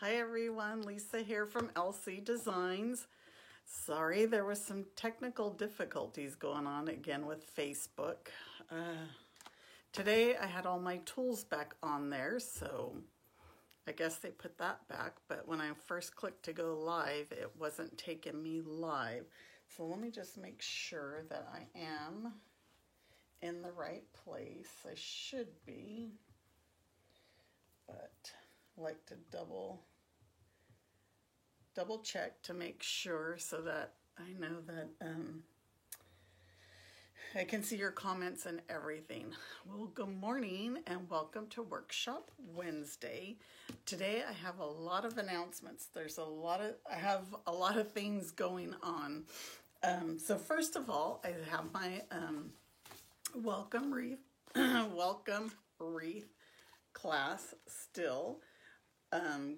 Hi everyone, Lisa here from LC Designs. Sorry, there was some technical difficulties going on again with Facebook. Today I had all my tools back on there, so I guess they put that back, but when I first clicked to go live, it wasn't taking me live. So let me just make sure that I am in the right place. I should be, but I like to double check to make sure so that I know that I can see your comments and everything. Well, good morning and welcome to Workshop Wednesday. Today I have a lot of announcements. I have a lot of things going on. So first of all, I have my welcome wreath class still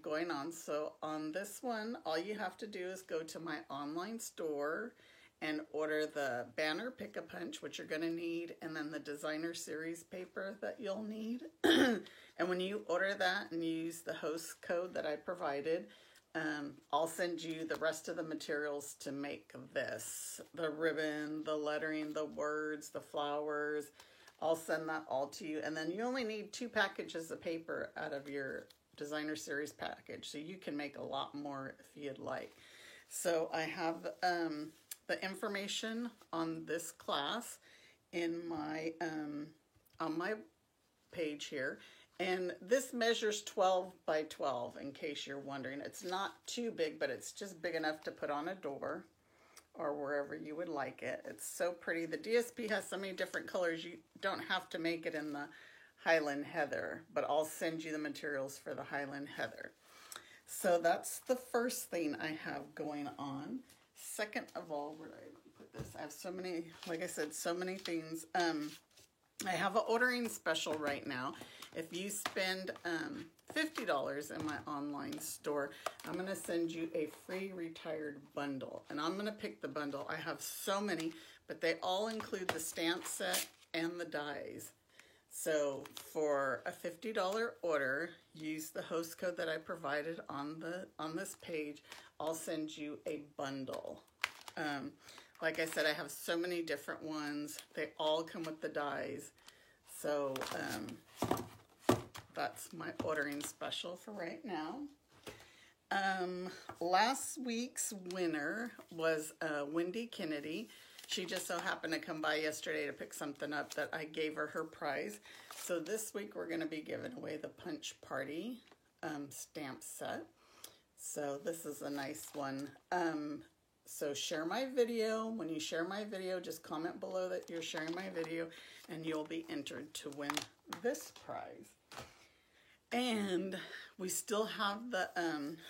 going on. So on this one, all you have to do is go to my online store and order the banner pick-a-punch, which you're going to need, and then the designer series paper that you'll need. And when you order that and use the host code that I provided, I'll send you the rest of the materials to make this. The ribbon, the lettering, the words, the flowers. I'll send that all to you. And then you only need 2 packages of paper out of your designer series package, so you can make a lot more if you'd like. So I have the information on this class in my on my page here, and this measures 12 by 12 in case you're wondering. It's not too big, but it's just big enough to put on a door or wherever you would like it. It's so pretty. The DSP has so many different colors, you don't have to make it in the Highland Heather, but I'll send you the materials for the Highland Heather. So that's the first thing I have going on. Second of all, where did I put this? I have so many, like I said, so many things. I have an ordering special right now. If you spend $50 in my online store, I'm going to send you a free retired bundle. And I'm going to pick the bundle. I have so many, but they all include the stamp set and the dies. So for a $50 order, use the host code that I provided on this page. I'll send you a bundle. Like I said, I have so many different ones. They all come with the dies. So that's my ordering special for right now. Last week's winner was Wendy Kennedy. She just so happened to come by yesterday to pick something up that I gave her prize. So this week we're going to be giving away the Punch Party stamp set. So this is a nice one. So share my video. When you share my video, just comment below that you're sharing my video and you'll be entered to win this prize. And we still have the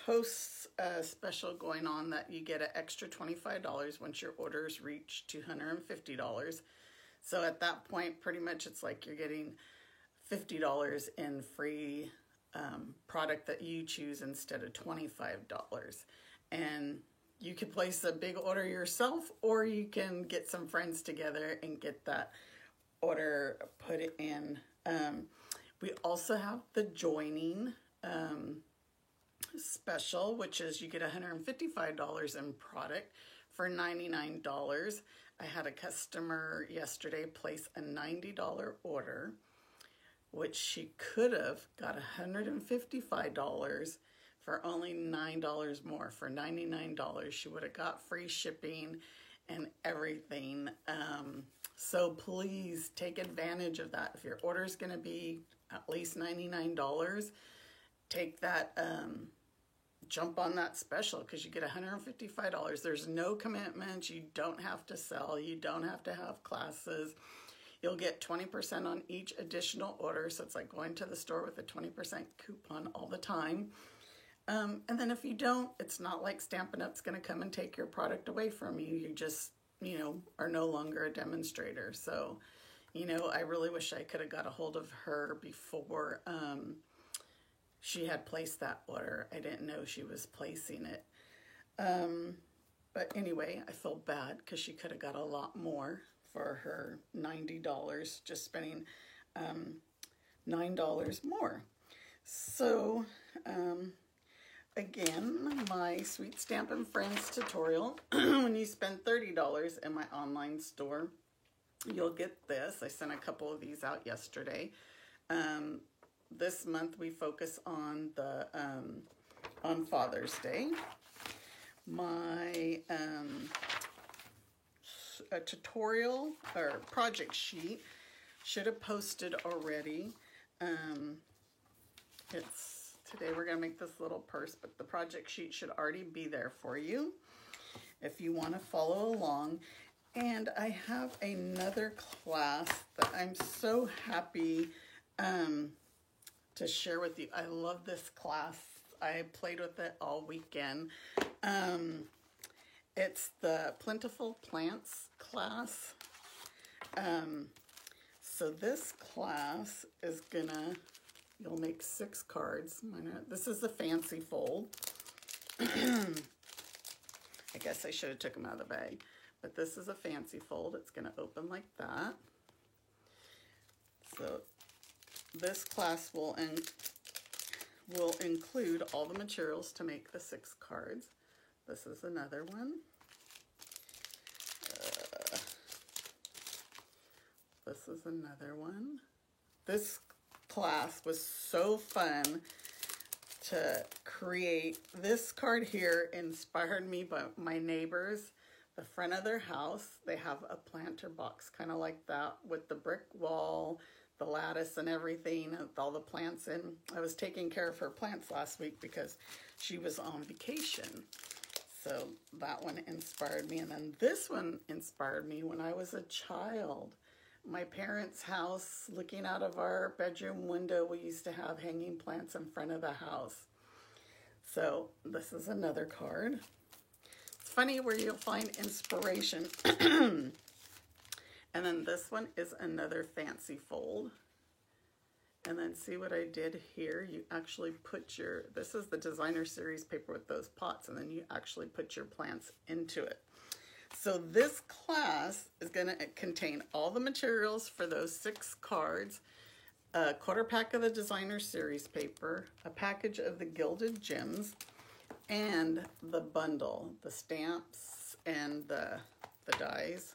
hosts special going on that you get an extra $25 once your orders reach $250. So at that point, pretty much it's like you're getting $50 in free product that you choose instead of $25. And you can place a big order yourself, or you can get some friends together and get that order put in. We also have the joining special, which is you get $155 in product for $99. I had a customer yesterday place a $90 order, which she could have got $155 for only $9 more. For $99, she would have got free shipping and everything. So please take advantage of that. If your order is going to be at least $99, take that, jump on that special because you get $155. There's no commitment. You don't have to sell. You don't have to have classes. You'll get 20% on each additional order. So it's like going to the store with a 20% coupon all the time. And then if you don't, it's not like Stampin' Up's going to come and take your product away from you. You just, are no longer a demonstrator. So, I really wish I could have got a hold of her before she had placed that order. I didn't know she was placing it. But anyway, I feel bad because she could have got a lot more for her $90, just spending $9 more. So again, my Sweet Stampin' Friends tutorial. When you spend $30 in my online store, you'll get this. I sent a couple of these out yesterday. This month we focus on the on Father's Day. My a tutorial or project sheet should have posted already. Today we're going to make this little purse, but the project sheet should already be there for you if you want to follow along. And I have another class that I'm so happy to share with you. I love this class. I played with it all weekend. It's the Plentiful Plants class. So this class is you'll make 6 cards. This is a fancy fold. I guess I should have took them out of the bag, but this is a fancy fold. It's gonna open like that. So this class will include all the materials to make the 6 cards. This is another one. This is another one. This class was so fun to create. This card here inspired me by my neighbors. The front of their house, they have a planter box kind of like that with the brick wall, the lattice and everything, with all the plants in. I was taking care of her plants last week because she was on vacation. So that one inspired me. And then this one inspired me when I was a child. My parents' house, looking out of our bedroom window, we used to have hanging plants in front of the house. So this is another card. It's funny where you'll find inspiration. And then this one is another fancy fold. And then see what I did here? You actually put this is the designer series paper with those pots, and then you actually put your plants into it. So this class is going to contain all the materials for those 6 cards, a quarter pack of the designer series paper, a package of the Gilded Gems, and the bundle, the stamps and the dies.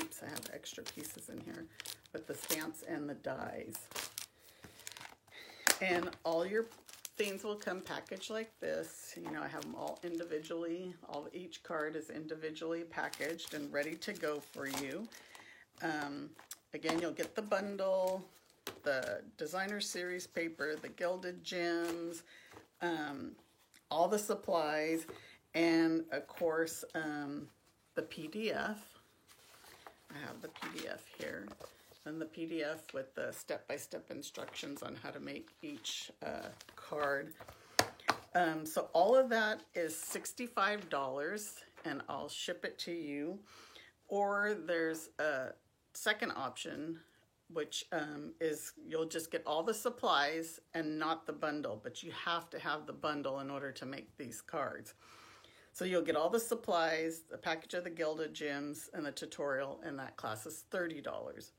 Oops, I have extra pieces in here, but the stamps and the dies. And all your things will come packaged like this. You know, I have them all individually. Each card is individually packaged and ready to go for you. Again, you'll get the bundle, the designer series paper, the Gilded Gems, all the supplies, and of course the PDF. I have the PDF here. And the PDF with the step-by-step instructions on how to make each card. So all of that is $65, and I'll ship it to you. Or there's a second option, which is you'll just get all the supplies and not the bundle, but you have to have the bundle in order to make these cards. So you'll get all the supplies, the package of the Gilded Gems, and the tutorial, and that class is $30.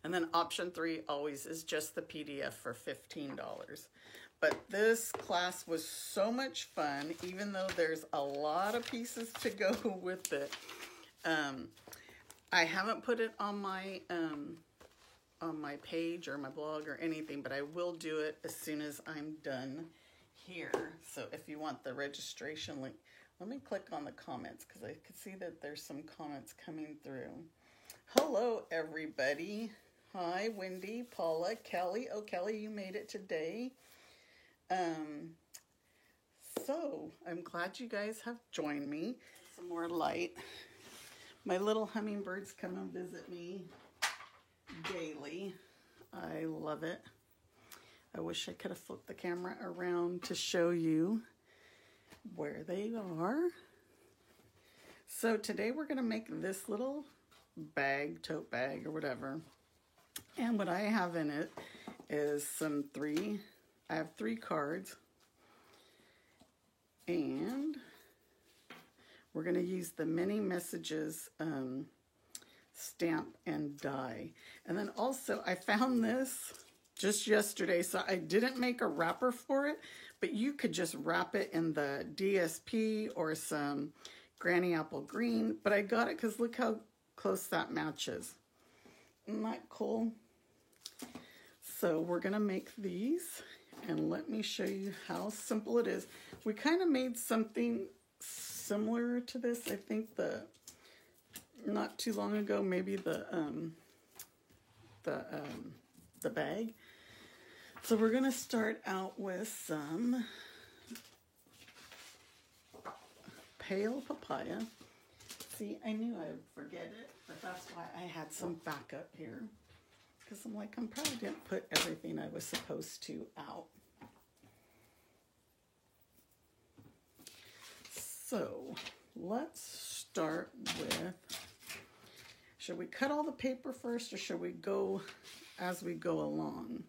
And then option 3 always is just the PDF for $15. But this class was so much fun, even though there's a lot of pieces to go with it. I haven't put it on my page or my blog or anything, but I will do it as soon as I'm done here. So if you want the registration link, let me click on the comments because I could see that there's some comments coming through. Hello, everybody. Hi, Wendy, Paula, Kelly. Oh, Kelly, you made it today. So I'm glad you guys have joined me. Some more light. My little hummingbirds come and visit me daily. I love it. I wish I could have flipped the camera around to show you where they are. So today we're going to make this little bag, tote bag, or whatever. And what I have in it is I have 3 cards. And we're going to use the Mini Messages stamp and die. And then also I found this just yesterday, so I didn't make a wrapper for it, but you could just wrap it in the DSP or some Granny Apple Green, but I got it because look how close that matches. Isn't that cool? So we're gonna make these, and let me show you how simple it is. We kind of made something similar to this, I think, not too long ago, maybe the bag. So we're gonna start out with some pale papaya. See, I knew I would forget it, but that's why I had some backup here. Because I'm like, I probably didn't put everything I was supposed to out. So let's start with, should we cut all the paper first or should we go as we go along?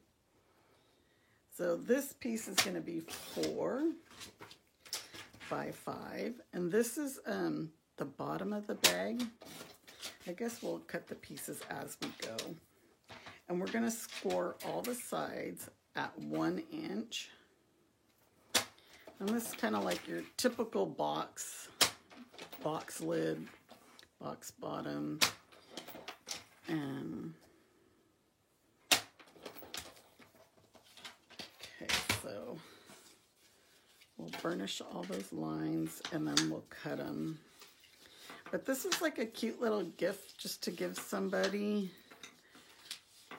So this piece is going to be 4 by 5, and this is the bottom of the bag. I guess we'll cut the pieces as we go. And we're going to score all the sides at 1 inch. And this is kind of like your typical box lid, box bottom, and okay, so we'll burnish all those lines and then we'll cut them. But this is like a cute little gift just to give somebody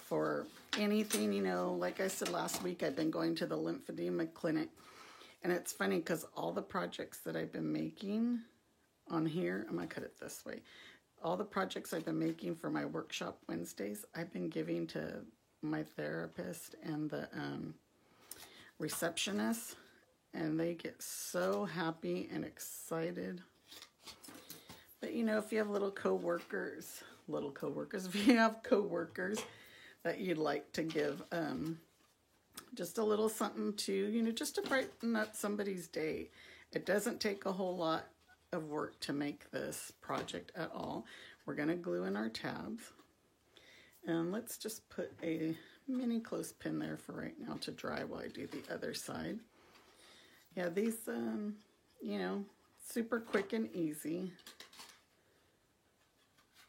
for anything, you know. Like I said last week, I've been going to the lymphedema clinic, and it's funny because all the projects that I've been making on here, I'm gonna cut it this way. All the projects I've been making for my workshop Wednesdays, I've been giving to my therapist and the receptionist, and they get so happy and excited. But you know, if you have if you have coworkers that you'd like to give just a little something to, you know, just to brighten up somebody's day. It doesn't take a whole lot of work to make this project at all. We're going to glue in our tabs. And let's just put a mini clothespin there for right now to dry while I do the other side. Yeah, these, you know, super quick and easy.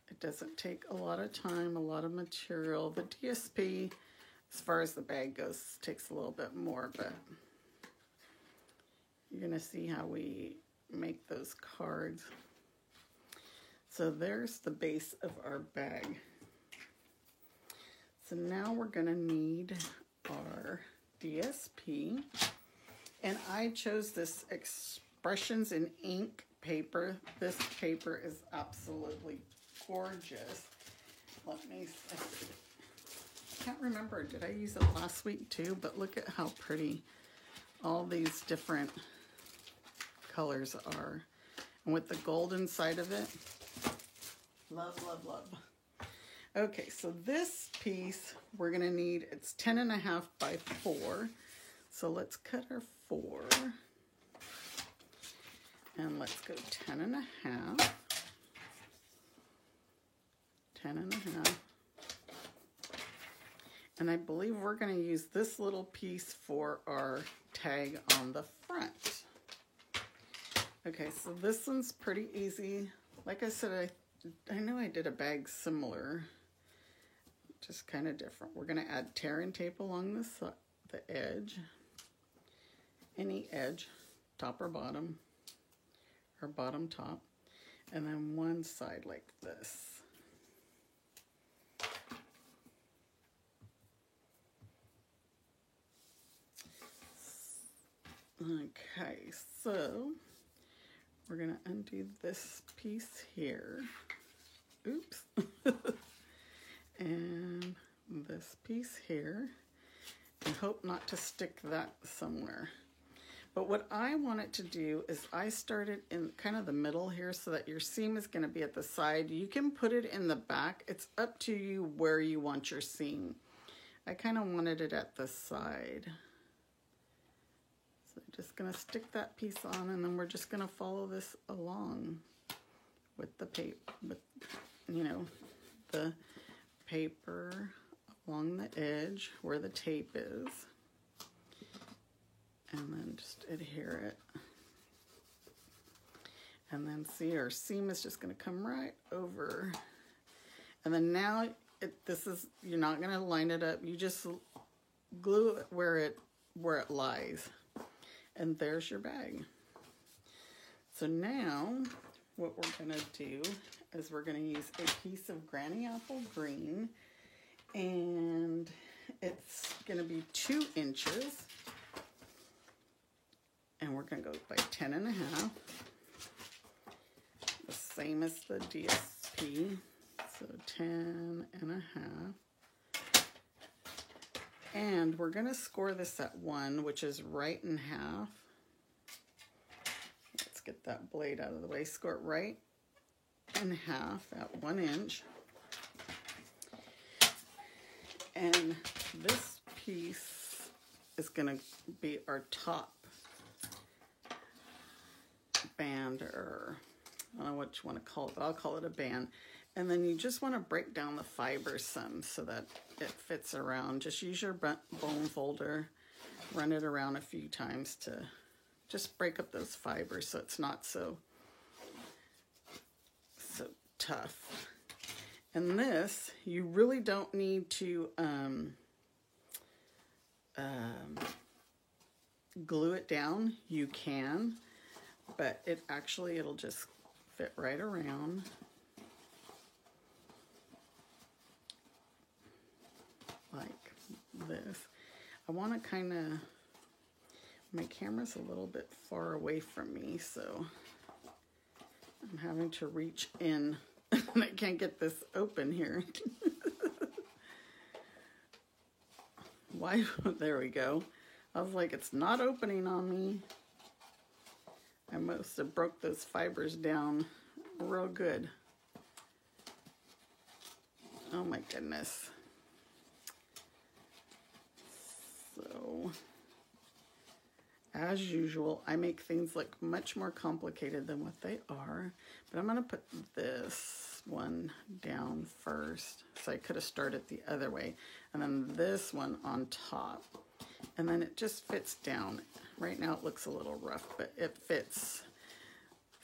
It doesn't take a lot of time, a lot of material. The DSP, as far as the bag goes, takes a little bit more, but you're going to see how we make those cards. So there's the base of our bag. So now we're going to need our DSP. And I chose this Expressions in Ink paper. This paper is absolutely gorgeous. Let me see. I can't remember, did I use it last week too? But look at how pretty all these different colors are. And with the gold inside of it, love, love, love. Okay, so this piece we're gonna need, it's 10.5 by 4. So let's cut our 4. And let's go 10.5. 10.5. And I believe we're going to use this little piece for our tag on the front. Okay, so this one's pretty easy. Like I said, I know I did a bag similar, just kind of different. We're going to add tear and tape along the edge, any edge, top or bottom top, and then one side like this. Okay, so we're going to undo this piece here. Oops. And this piece here. And hope not to stick that somewhere. But what I want it to do is I started in kind of the middle here so that your seam is going to be at the side. You can put it in the back. It's up to you where you want your seam. I kind of wanted it at the side. So I'm just going to stick that piece on, and then we're just going to follow this along with the paper, you know, the paper along the edge where the tape is, and then just adhere it. And then see, our seam is just going to come right over. And then now, you're not going to line it up. You just glue it where it lies. And there's your bag. So now, what we're going to do is we're going to use a piece of Granny Apple Green. And it's going to be 2 inches. And we're going to go by 10.5. The same as the DSP. So 10.5. And we're going to score this at 1, which is right in half. Let's get that blade out of the way. Score it right in half at 1 inch. And this piece is going to be our top band, or I don't know what you want to call it, but I'll call it a band. And then you just want to break down the fibers some so that it fits around. Just use your bone folder, run it around a few times to just break up those fibers so it's not so tough. And this, you really don't need to glue it down. You can, but it'll just fit right around. Like this. I want to kind of, my camera's a little bit far away from me, so I'm having to reach in and I can't get this open here. Why? There we go. I was like, it's not opening on me. I must have broke those fibers down real good. Oh my goodness. So, as usual, I make things look much more complicated than what they are. But I'm going to put this one down first. So I could have started the other way. And then this one on top. And then it just fits down. Right now it looks a little rough, but it fits.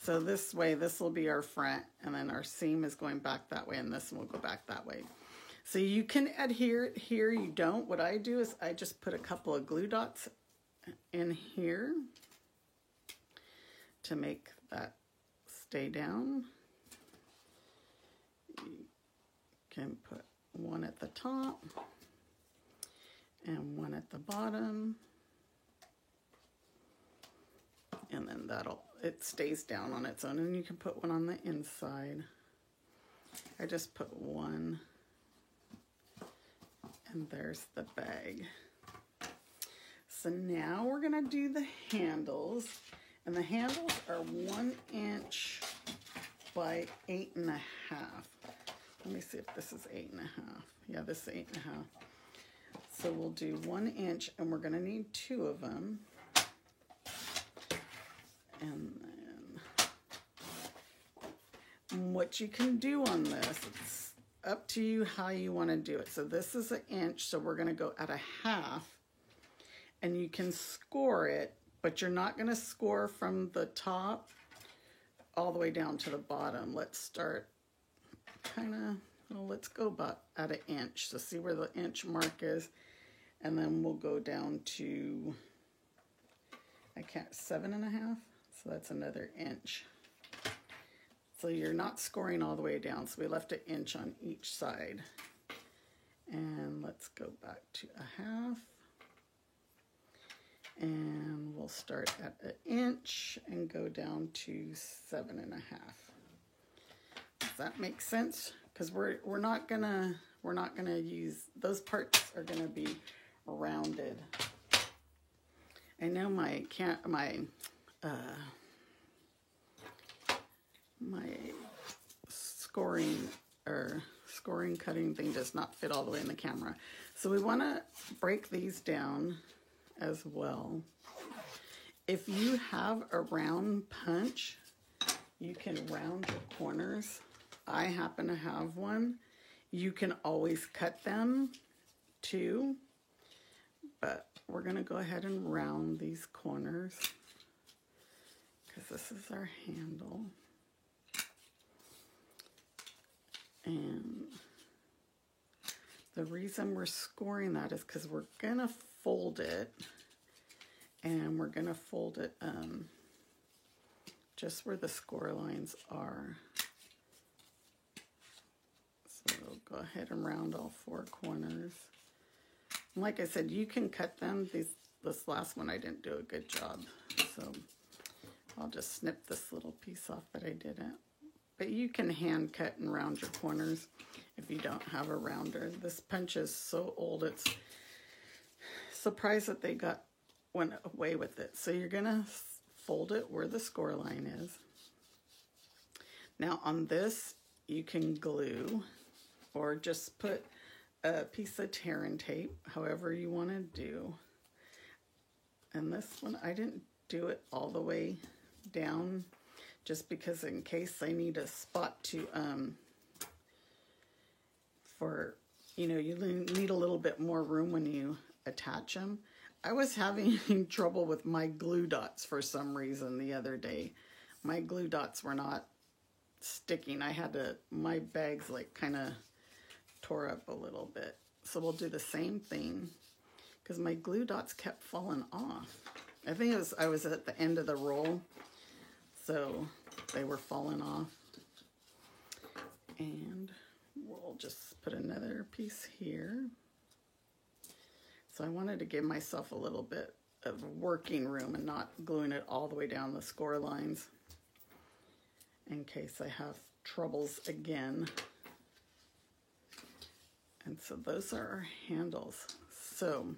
So this way, this will be our front. And then our seam is going back that way. And this one will go back that way. So you can adhere it here. You don't. What I do is I just put a couple of glue dots in here to make that stay down. You can put one at the top and one at the bottom, and then it stays down on its own, and you can put one on the inside. I just put one, and there's the bag. So now we're going to do the handles, and the handles are 1 inch by 8.5. Let me see if this is 8.5. Yeah, this is 8.5. So we'll do 1 inch, and we're going to need 2 of them. And then what you can do on this, it's up to you how you want to do it. So this is 1 inch, so we're going to go at 1/2. And you can score it, but you're not going to score from the top all the way down to the bottom. Let's start let's go about at 1 inch. So see where the inch mark is, and then we'll go down to, 7.5. So that's another inch. So you're not scoring all the way down. So we left 1 inch on each side. And let's go back to 1/2. And we'll start at 1 inch and go down to 7.5. Does that make sense? Because we're not gonna use, those parts are gonna be rounded. I know my scoring cutting thing does not fit all the way in the camera. So we want to break these down as well. If you have a round punch, you can round your corners. I happen to have one. You can always cut them 2, but we're going to go ahead and round these corners because this is our handle. And the reason we're scoring that is because we're going to fold it, and we're going to fold it just where the score lines are. So we'll go ahead and round all 4 corners. And like I said, you can cut them. This last one I didn't do a good job, so I'll just snip this little piece off that I didn't. But you can hand cut and round your corners if you don't have a rounder. This punch is so old, it's surprised that they went away with it. So you're gonna fold it where the score line is. Now on this, you can glue or just put a piece of tear and tape, however you want to do. And this one, I didn't do it all the way down, just because in case I need a spot to, you need a little bit more room when you attach them. I was having trouble with my glue dots for some reason the other day. My glue dots were not sticking. My bags like kind of tore up a little bit. So we'll do the same thing because my glue dots kept falling off. I think I was at the end of the roll, so they were falling off. And we'll just put another piece here. So I wanted to give myself a little bit of working room and not gluing it all the way down the score lines in case I have troubles again. And so those are our handles. So,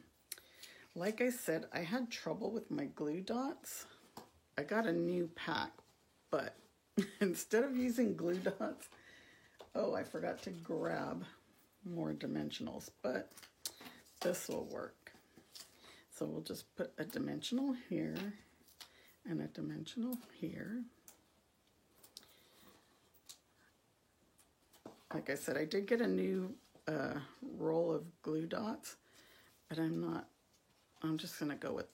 like I said, I had trouble with my glue dots. I got a new pack, but instead of using glue dots, I forgot to grab more dimensionals, but this will work. So we'll just put a dimensional here and a dimensional here. Like I said, I did get a new roll of glue dots, but I'm just gonna go with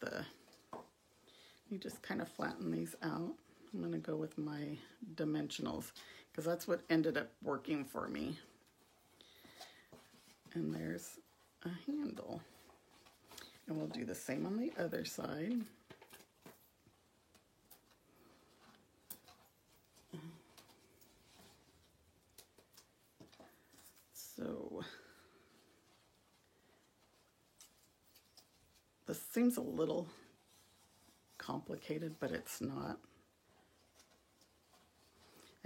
you just kind of flatten these out. I'm gonna go with my dimensionals because that's what ended up working for me. And there's a handle. And we'll do the same on the other side. So this seems a little complicated, but it's not.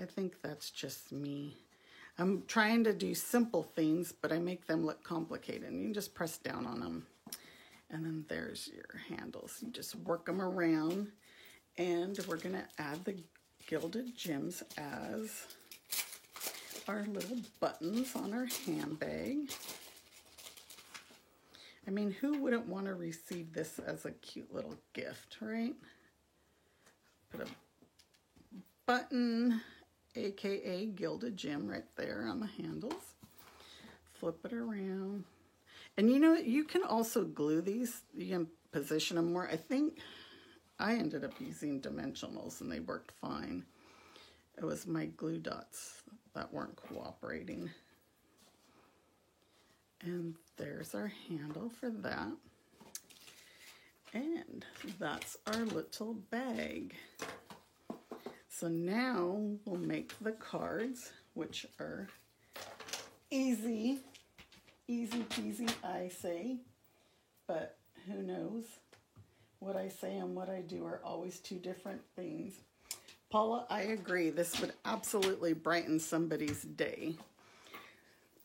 I think that's just me. I'm trying to do simple things, but I make them look complicated. And you can just press down on them. And then there's your handles. You just work them around. And we're going to add the gilded gems as our little buttons on our handbag. I mean, who wouldn't want to receive this as a cute little gift, right? Put a button, aka gilded gem, right there on the handles. Flip it around. And you can also glue these. You can position them more. I think I ended up using dimensionals and they worked fine. It was my glue dots that weren't cooperating. And there's our handle for that. And that's our little bag. So now we'll make the cards, which are easy peasy, I say. But who knows? What I say and what I do are always two different things. Paula, I agree. This would absolutely brighten somebody's day.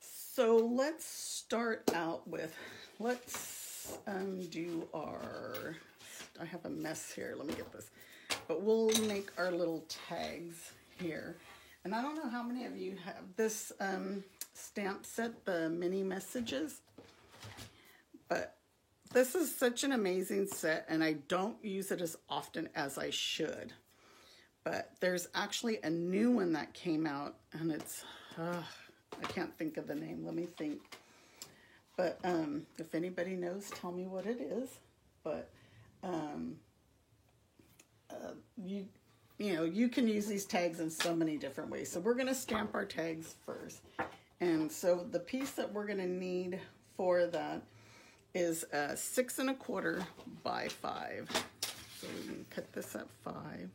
So let's start out with, let's do our, I have a mess here. Let me get this. But we'll make our little tags here. And I don't know how many of you have this stamp set, the mini messages. But this is such an amazing set, and I don't use it as often as I should. But there's actually a new one that came out, and it's, I can't think of the name. Let me think. But if anybody knows, tell me what it is. But you can use these tags in so many different ways. So we're going to stamp our tags first. And so the piece that we're going to need for that is 6 1/4 by 5. So we can cut this at 5.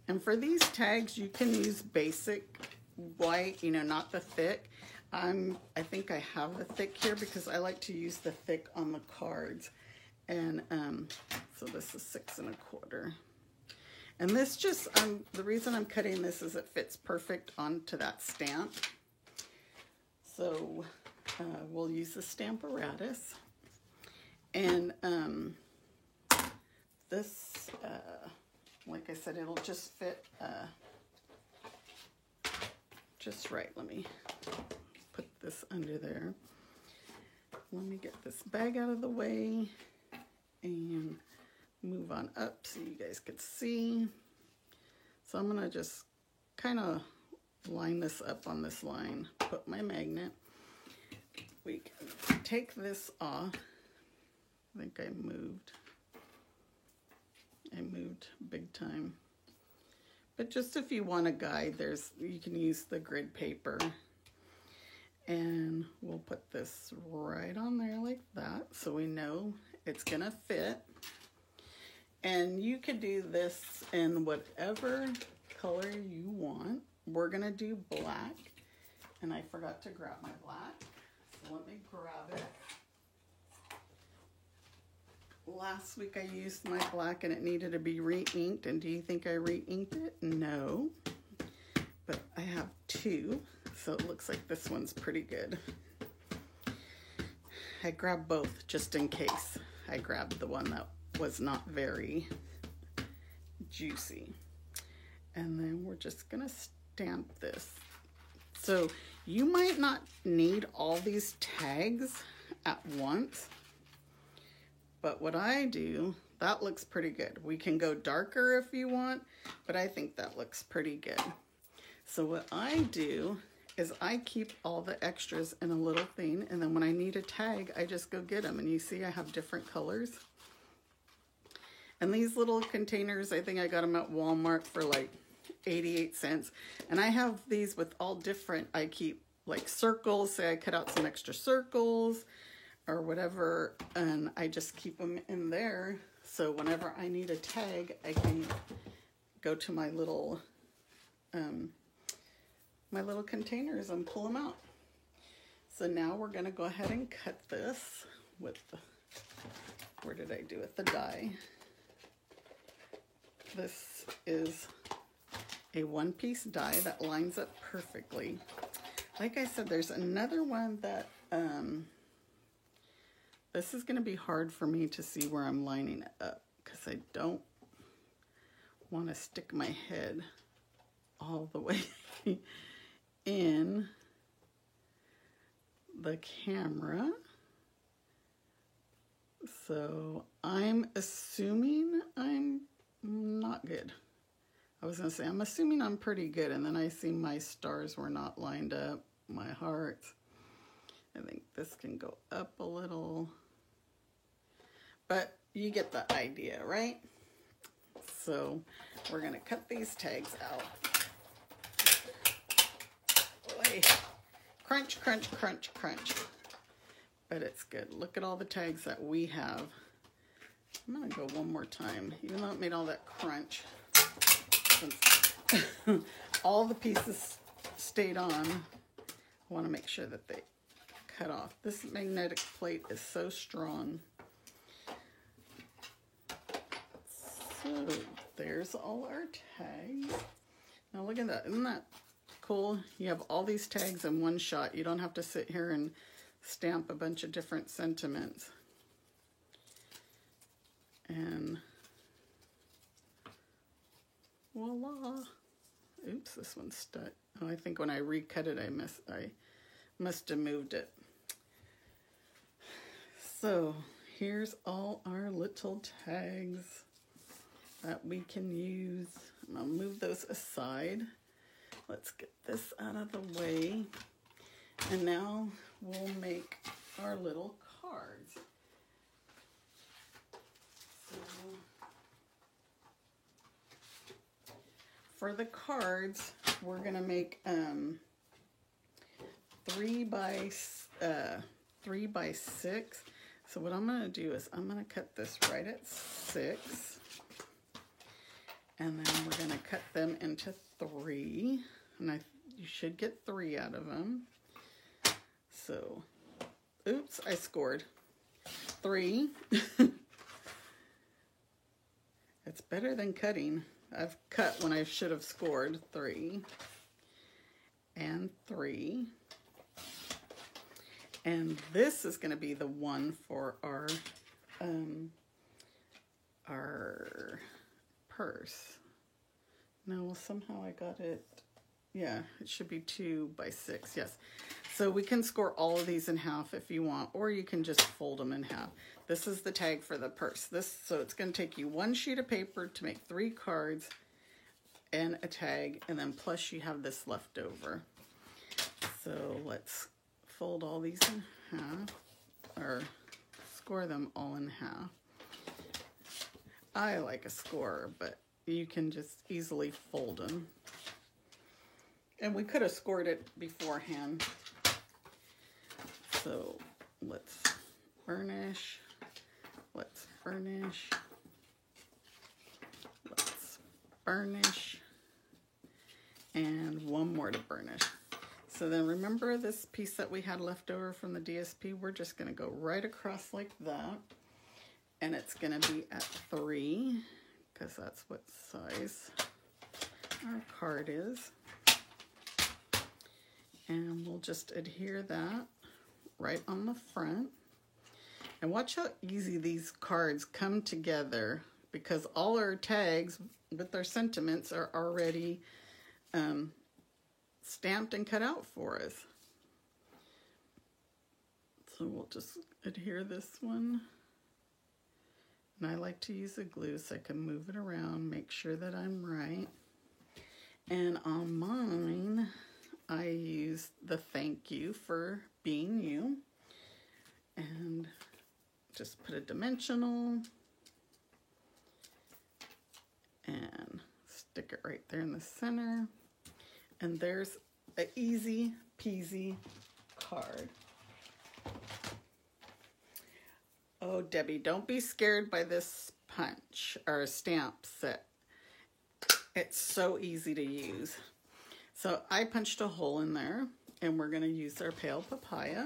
And for these tags, you can use basic white, not the thick. I think I have the thick here because I like to use the thick on the cards. And so this is 6 1/4. And this just, the reason I'm cutting this is it fits perfect onto that stamp. So we'll use the Stamparatus. And this, like I said, it'll just fit just right. Let me put this under there. Let me get this bag out of the way and move on up so you guys could see. So I'm going to just kind of line this up on this line, put my magnet. We can take this off. I think I moved big time. But just if you want a guide, you can use the grid paper. And we'll put this right on there like that so we know it's gonna fit. And you could do this in whatever color you want. We're gonna do black. And I forgot to grab my black. So let me grab it. Last week I used my black and it needed to be re-inked. And do you think I re-inked it? No. But I have 2. So it looks like this one's pretty good. I grabbed both just in case. I grabbed the one that was not very juicy. And then we're just gonna stamp this. So you might not need all these tags at once, but what I do, that looks pretty good. We can go darker if you want, but I think that looks pretty good. So what I do is I keep all the extras in a little thing, and then when I need a tag, I just go get them. And you see I have different colors. And these little containers, I think I got them at Walmart for like 88 cents. And I have these with all different, I keep like circles, say I cut out some extra circles or whatever, and I just keep them in there. So whenever I need a tag, I can go to my little containers and pull them out. So now we're gonna go ahead and cut this with the, where did I do it? The die. This is a one-piece die that lines up perfectly. Like I said, there's another one that, this is gonna be hard for me to see where I'm lining it up because I don't wanna stick my head all the way in the camera. So I'm assuming I'm not good. I was gonna say, I'm assuming I'm pretty good, and then I see my stars were not lined up, my hearts. I think this can go up a little, but you get the idea, right? So we're gonna cut these tags out. Boy, crunch, crunch, crunch, crunch. But it's good. Look at all the tags that we have. I'm gonna go one more time, even though it made all that crunch. All the pieces stayed on. I want to make sure that they cut off. This magnetic plate is so strong. So there's all our tags. Now look at that. Isn't that cool? You have all these tags in one shot. You don't have to sit here and stamp a bunch of different sentiments. And voila. Oops, this one's stuck. Oh, I think when I recut it, I must have moved it. So here's all our little tags that we can use. I'll move those aside. Let's get this out of the way. And now we'll make our little cards. So for the cards, we're gonna make 3 by 6. So what I'm gonna do is I'm gonna cut this right at 6, and then we're gonna cut them into 3, and you should get 3 out of them. So, oops, I scored 3. It's better than cutting. I've cut when I should have scored. 3 and 3. And this is going to be the one for our purse. No, well, somehow I got it. Yeah, it should be 2 by 6. Yes. So we can score all of these in half if you want, or you can just fold them in half. This is the tag for the purse. So it's going to take you 1 sheet of paper to make 3 cards and a tag, and then plus you have this left over. So let's fold all these in half, or score them all in half. I like a scorer, but you can just easily fold them. And we could have scored it beforehand. So let's burnish, let's burnish, let's burnish, and one more to burnish. So then remember this piece that we had left over from the DSP? We're just going to go right across like that. And it's going to be at 3, because that's what size our card is. And we'll just adhere that right on the front. And watch how easy these cards come together, because all our tags with our sentiments are already stamped and cut out for us. So we'll just adhere this one. And I like to use a glue so I can move it around, make sure that I'm right. And on mine, I use the thank you for being you. And just put a dimensional and stick it right there in the center. And there's an easy peasy card. Oh, Debbie, don't be scared by this punch or stamp set. It's so easy to use. So I punched a hole in there, and we're going to use our pale papaya.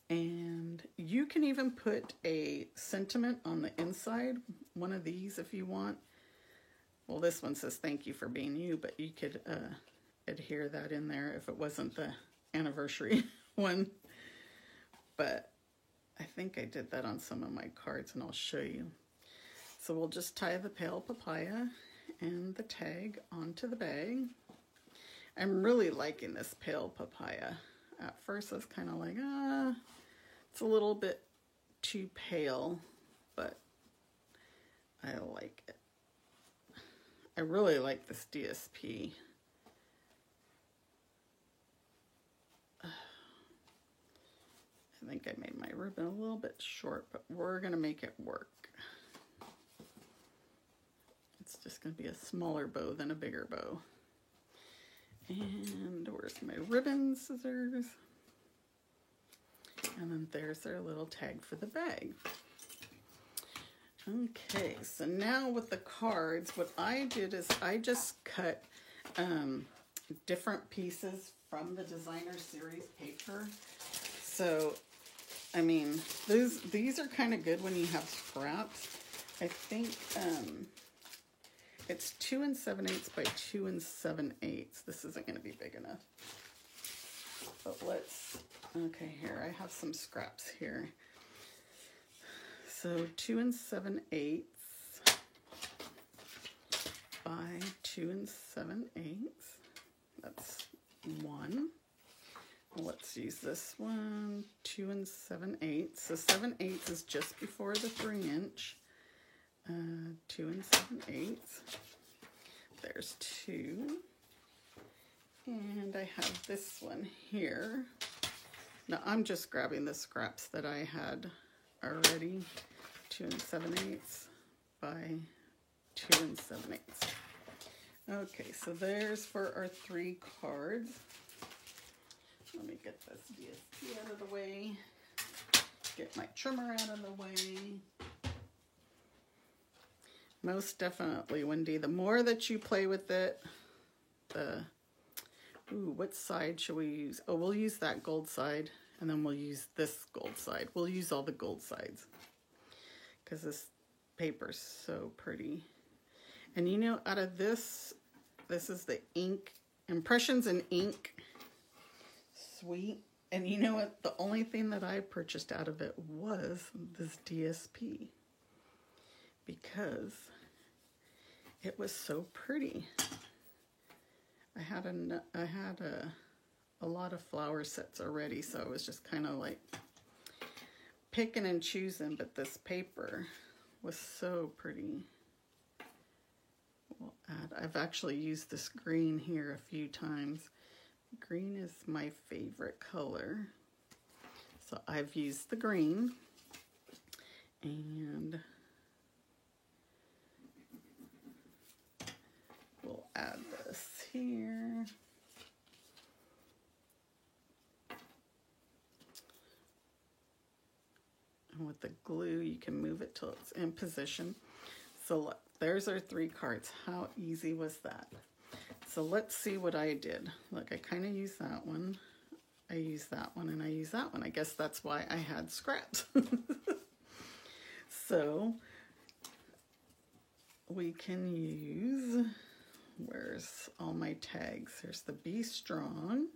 And you can even put a sentiment on the inside, one of these if you want. Well, this one says thank you for being you, but you could adhere that in there if it wasn't the anniversary one. But I think I did that on some of my cards, and I'll show you. So we'll just tie the pale papaya and the tag onto the bag. I'm really liking this pale papaya. At first I was kind of like, it's a little bit too pale, but I like it. I really like this DSP. I think I made my ribbon a little bit short, but we're going to make it work. It's just going to be a smaller bow than a bigger bow. And where's my ribbon scissors? And then there's our little tag for the bag. Okay, so now with the cards, what I did is I just cut different pieces from the designer series paper. So, I mean, these are kind of good when you have scraps. I think it's 2 7/8 by 2 7/8. This isn't going to be big enough. But let's, okay, here, I have some scraps here. So 2 7/8 by 2 7/8. That's 1. Let's use this one, 2 7/8. So 7/8 is just before the 3-inch. 2 7/8. There's 2. And I have this one here. Now I'm just grabbing the scraps that I had already, 2 7/8 by 2 7/8. Okay, so there's for our 3 cards. Let me get this DSP out of the way, get my trimmer out of the way. Most definitely, Wendy, the more that you play with it, what side should we use? Oh, we'll use that gold side, and then we'll use this gold side. We'll use all the gold sides because this paper's so pretty. And you know, out of this is the ink, Impressions in Ink Suite. And you know what? The only thing that I purchased out of it was this DSP because it was so pretty. I had a lot of flower sets already, so I was just kind of like picking and choosing, but this paper was so pretty. We'll add, I've actually used this green here a few times. Green is my favorite color, so I've used the green, and we'll add this here. And with the glue, you can move it till it's in position. So look, there's our 3 cards. How easy was that? So let's see what I did. Look, I kind of used that one. I used that one, and I used that one. I guess that's why I had scraps. So we can use, where's all my tags? Here's the Be Strong.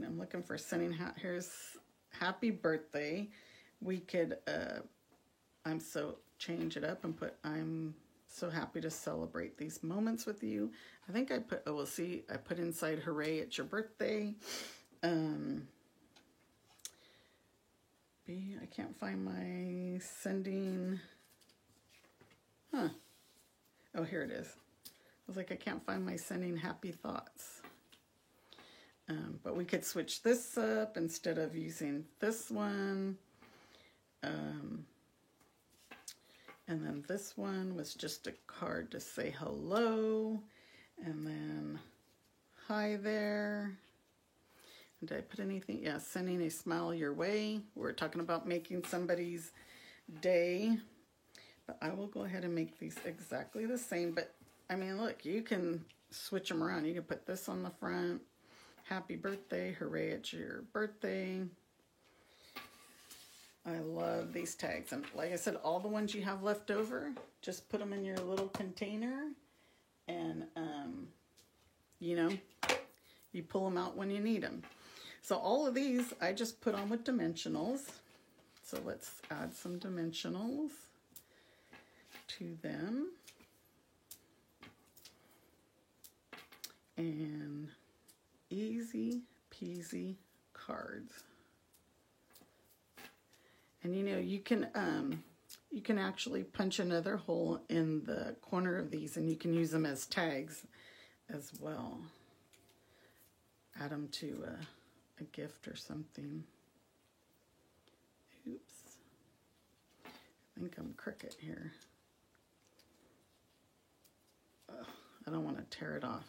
I'm looking for sending, here's Happy Birthday. We could, change it up and put, I'm so happy to celebrate these moments with you. I think I put, we'll see, I put inside, hooray, it's your birthday. I can't find my sending, oh, here it is. I was like, I can't find my sending happy thoughts. But we could switch this up instead of using this one. And then this one was just a card to say hello. And then, hi there. Did I put anything? Yeah, sending a smile your way. We're talking about making somebody's day. But I will go ahead and make these exactly the same. But, I mean, look, you can switch them around. You can put this on the front. Happy birthday, hooray, it's your birthday. I love these tags. And like I said, all the ones you have left over, just put them in your little container. And, you know, you pull them out when you need them. So all of these, I just put on with dimensionals. So let's add some dimensionals to them. And easy peasy cards. And you know, you can actually punch another hole in the corner of these, and you can use them as tags as well. Add them to a gift or something. Oops. I think I'm crooked here. Ugh, I don't want to tear it off.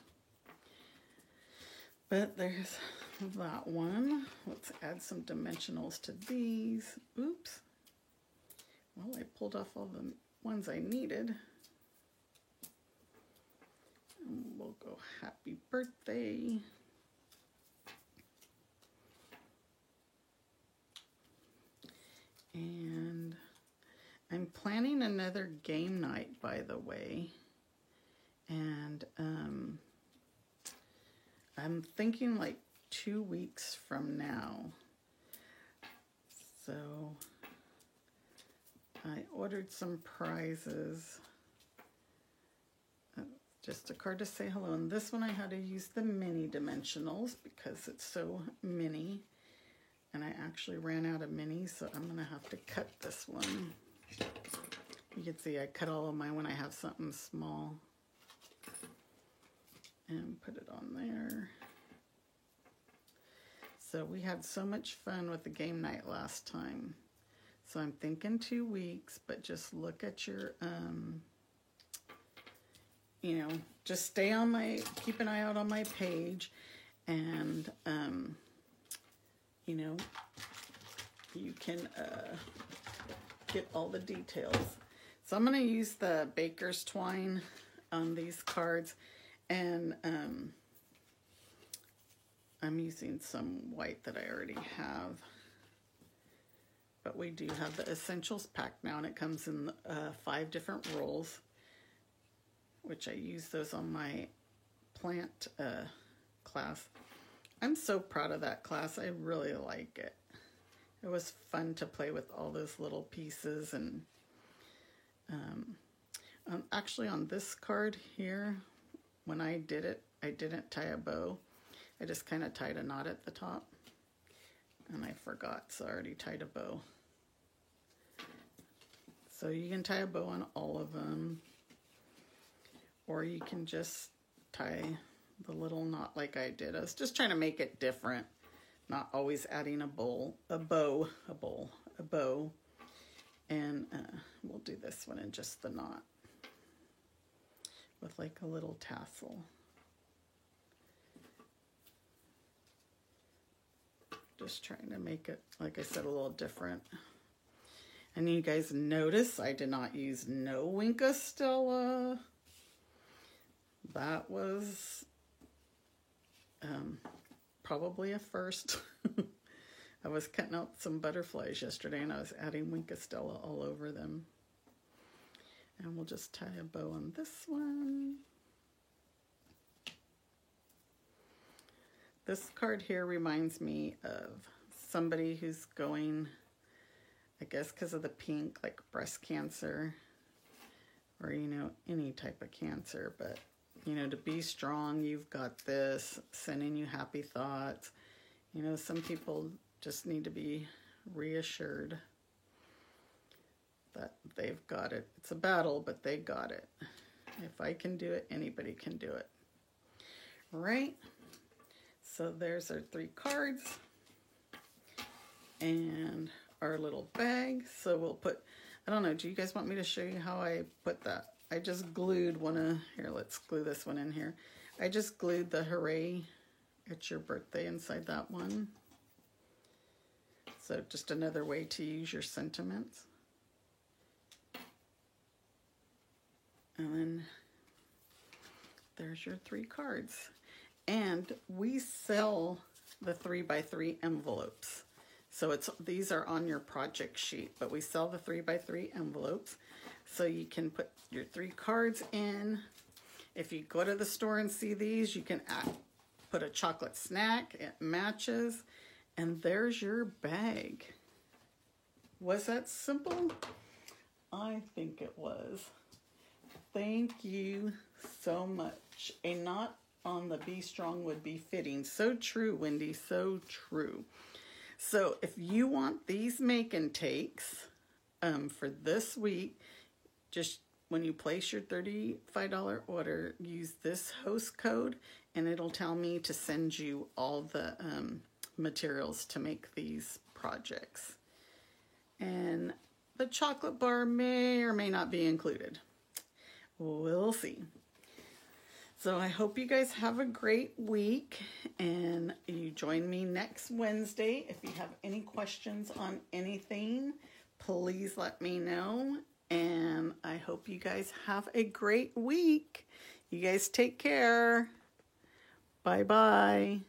But there's that one. Let's add some dimensionals to these. Oops. Well, I pulled off all the ones I needed. And we'll go happy birthday. And I'm planning another game night, by the way. And I'm thinking like 2 weeks from now. So I ordered some prizes. Just a card to say hello. And this one I had to use the mini dimensionals because it's so mini. And I actually ran out of minis, so I'm going to have to cut this one You can see I cut all of mine when I have something small. And put it on there. So we had so much fun with the game night last time. So I'm thinking 2 weeks, but just look at your, you know, just stay on keep an eye out on my page, and, you know, you can get all the details. So I'm going to use the baker's twine on these cards, and I'm using some white that I already have. But we do have the Essentials pack now, and it comes in 5 different rolls, which I use those on my plant class. I'm so proud of that class. I really like it. It was fun to play with all those little pieces. And actually on this card here, when I did it, I didn't tie a bow. I just kind of tied a knot at the top. And I forgot, so I already tied a bow. So you can tie a bow on all of them, or you can just tie the little knot like I did. I was just trying to make it different, not always adding a bow. And we'll do this one in just the knot with like a little tassel. Just trying to make it, like I said, a little different. And you guys notice I did not use no Wink Stella. That was probably a first. I was cutting out some butterflies yesterday, and I was adding Wink Stella all over them. And we'll just tie a bow on this one. This card here reminds me of somebody who's going, I guess because of the pink, like breast cancer, or, you know, any type of cancer. But, you know, to be strong, you've got this, sending you happy thoughts. You know, some people just need to be reassured that they've got it. It's a battle, but they got it. If I can do it, anybody can do it. Right? So there's our 3 cards and our little bag. So we'll put, I don't know, do you guys want me to show you how I put that? I just glued one of, here, let's glue this one in here. I just glued the Hooray, It's Your Birthday inside that one. So just another way to use your sentiments. And then there's your 3 cards. And we sell the 3x3 envelopes. So these are on your project sheet, but we sell the 3x3 envelopes. So you can put your 3 cards in. If you go to the store and see these, you can put a chocolate snack. It matches. And there's your bag. Was that simple? I think it was. Thank you so much. A knot on the Be Strong would be fitting. So true, Wendy, so true. So if you want these make and takes for this week, just when you place your $35 order, use this host code, and it'll tell me to send you all the materials to make these projects. And the chocolate bar may or may not be included. We'll see. So I hope you guys have a great week, and you join me next Wednesday. If you have any questions on anything, please let me know. And I hope you guys have a great week. You guys take care. Bye-bye.